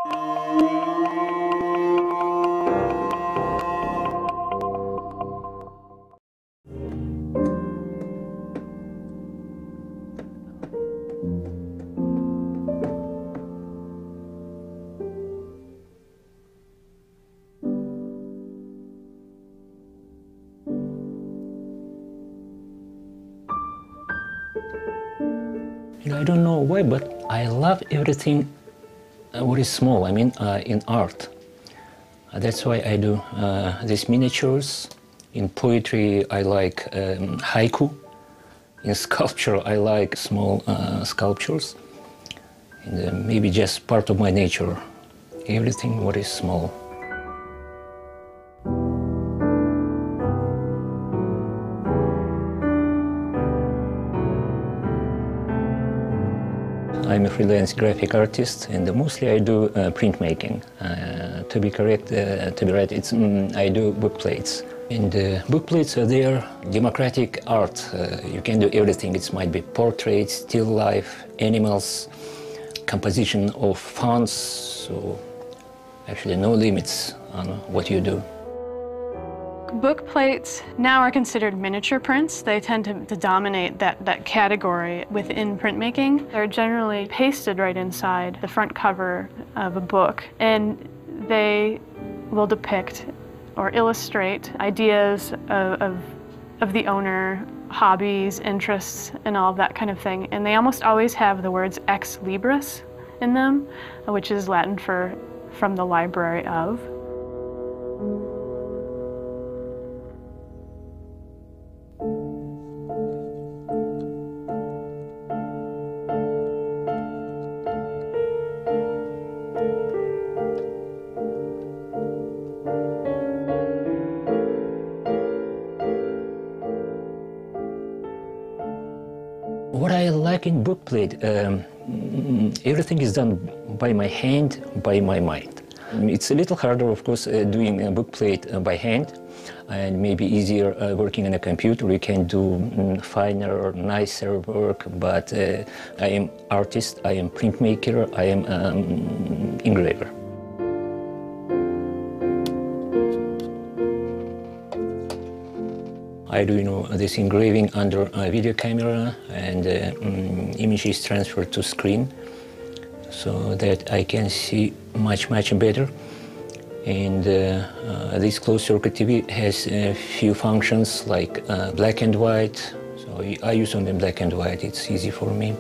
I don't know why, but I love everything what is small, I mean, in art. That's why I do these miniatures. In poetry, I like haiku. In sculpture, I like small sculptures. And maybe just part of my nature, everything what is small. I'm a freelance graphic artist, and mostly I do printmaking. To be correct, to be right, it's I do book plates. And book plates are there, democratic art. You can do everything. It might be portraits, still life, animals, composition of fonts. So actually no limits on what you do. Book plates now are considered miniature prints. They tend to dominate that category within printmaking. They're generally pasted right inside the front cover of a book, and they will depict or illustrate ideas of the owner, hobbies, interests, and all of that kind of thing. And they almost always have the words ex libris in them, which is Latin for from the library of. What I like in bookplate, everything is done by my hand, by my mind. It's a little harder, of course, doing a bookplate by hand, and maybe easier working on a computer. You can do finer, nicer work, but I am artist, I am printmaker, I am engraver. I do, this engraving under a video camera, and image is transferred to screen so that I can see much better. And this closed circuit TV has a few functions like black and white. So I use only black and white, it's easy for me.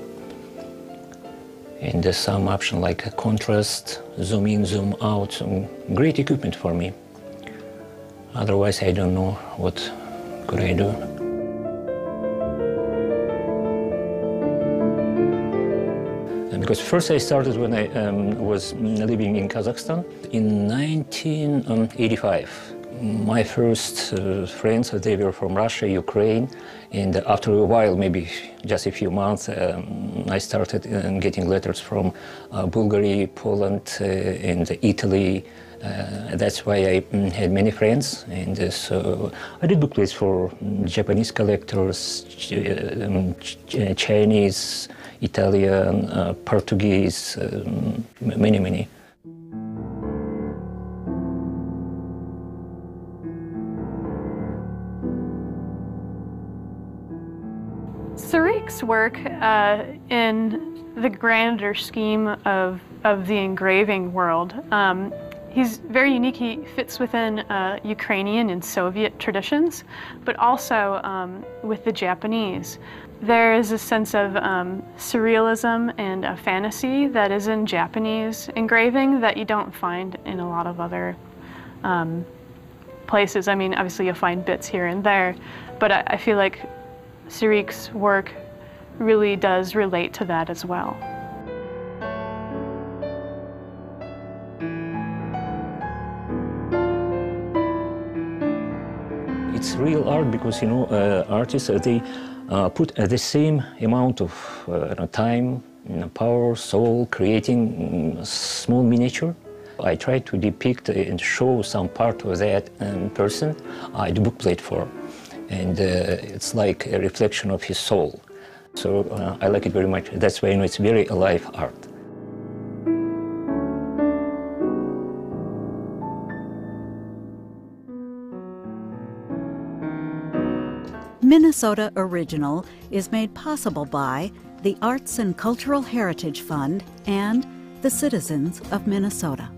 And some option like contrast, zoom in, zoom out, some great equipment for me. Otherwise I don't know what could I do. And because first I started when I was living in Kazakhstan in 1985. My first friends, they were from Russia, Ukraine, and after a while, maybe just a few months, I started getting letters from Bulgaria, Poland, and Italy. That's why I had many friends, and so I did bookplates for Japanese collectors, Chinese, Italian, Portuguese, many. Serik's work in the grander scheme of the engraving world, he's very unique. He fits within Ukrainian and Soviet traditions, but also with the Japanese. There is a sense of surrealism and a fantasy that is in Japanese engraving that you don't find in a lot of other places. I mean, obviously you'll find bits here and there, but I feel like Serik's work really does relate to that as well. It's real art because, artists, they put the same amount of time, power, soul, creating small miniature. I try to depict and show some part of that person I do bookplate for. And it's like a reflection of his soul. So I like it very much. That's why it's very alive art. Minnesota Original is made possible by the Arts and Cultural Heritage Fund and the citizens of Minnesota.